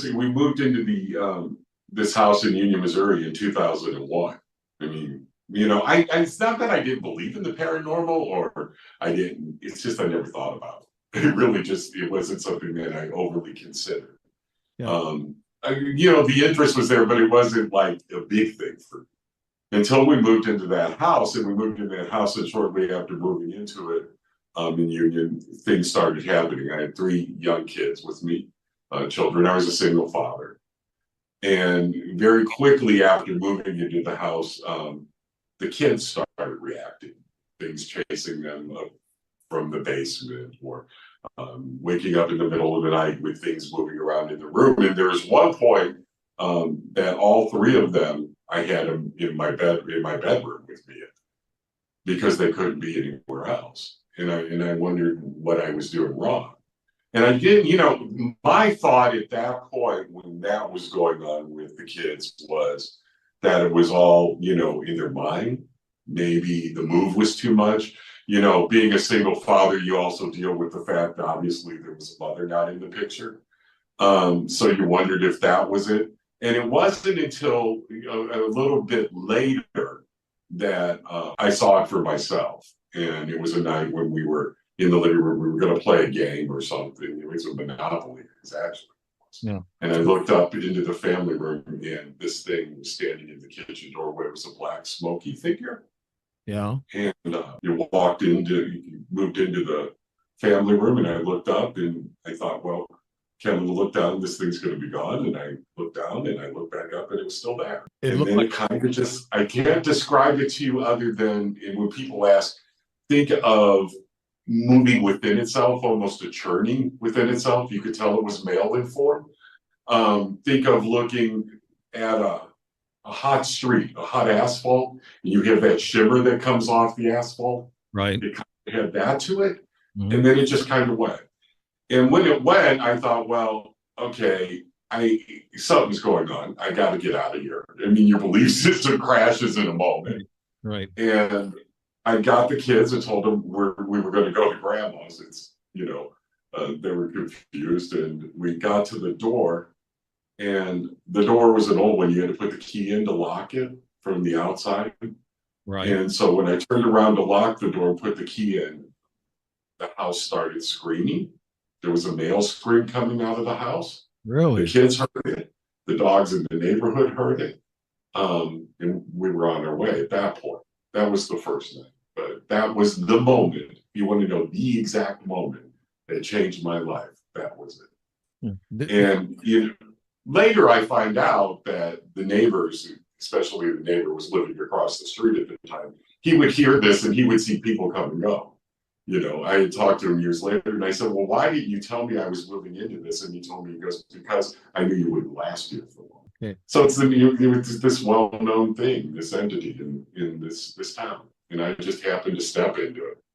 we moved into the this house in Union, Missouri in 2001. I mean, it's not that I didn't believe in the paranormal or I didn't, it's just I never thought about it. It wasn't something that I overly considered. Yeah. The interest was there, but it wasn't like a big thing for me until we moved into that house. And we moved into that house, and shortly after moving into it in Union, things started happening. I had three young kids with me, children. I was a single father. And very quickly after moving into the house, the kids started reacting, things chasing them up from the basement or waking up in the middle of the night with things moving around in the room. And there was one point that all three of them, I had them in my bedroom with me because they couldn't be anywhere else. And I wondered what I was doing wrong. And I didn't, my thought at that point when that was going on with the kids was that it was all, in their mind. Maybe the move was too much. Being a single father, you also deal with the fact that obviously there was a mother not in the picture. So you wondered if that was it. And it wasn't until a little bit later that I saw it for myself. And it was a night when we were in the living room. We were going to play a game or something. It was a Monopoly, actually. Yeah. And I looked up into the family room, and this thing was standing in the kitchen doorway. It was a black, smoky figure. Yeah. And you moved into the family room, and I looked up, and I thought, well, Kevin looked down, this thing's going to be gone. And I looked down, and I looked back up, and it was still there. And then it kind of just, I can't describe it to you other than when people ask, think of moving within itself, almost a churning within itself. You could tell it was male in form. Think of looking at a hot street, a hot asphalt, and you have that shimmer that comes off the asphalt. Right. It kind of had that to it. Mm-hmm. And then it just kind of went. And when it went, I thought, well, okay, something's going on. I got to get out of here. I mean, your belief system crashes in a moment. Right. And I got the kids and told them we were going to go to grandma's. They were confused, and we got to the door, and the door was an old one. You had to put the key in to lock it from the outside. Right. And so when I turned around to lock the door and put the key in, the house started screaming. There was a male scream coming out of the house. Really? The kids heard it. The dogs in the neighborhood heard it. And we were on our way at that point. That was the first night. But that was the moment. If you want to know the exact moment that changed my life, that was it. And later I find out that the neighbors, especially the neighbor was living across the street at the time, he would hear this and he would see people come and go. I had talked to him years later, and I said, well, why didn't you tell me I was moving into this? And he told me, he goes, because I knew you wouldn't last here for long. Okay. So it's this well-known thing, this entity in this town. And I just happened to step into it.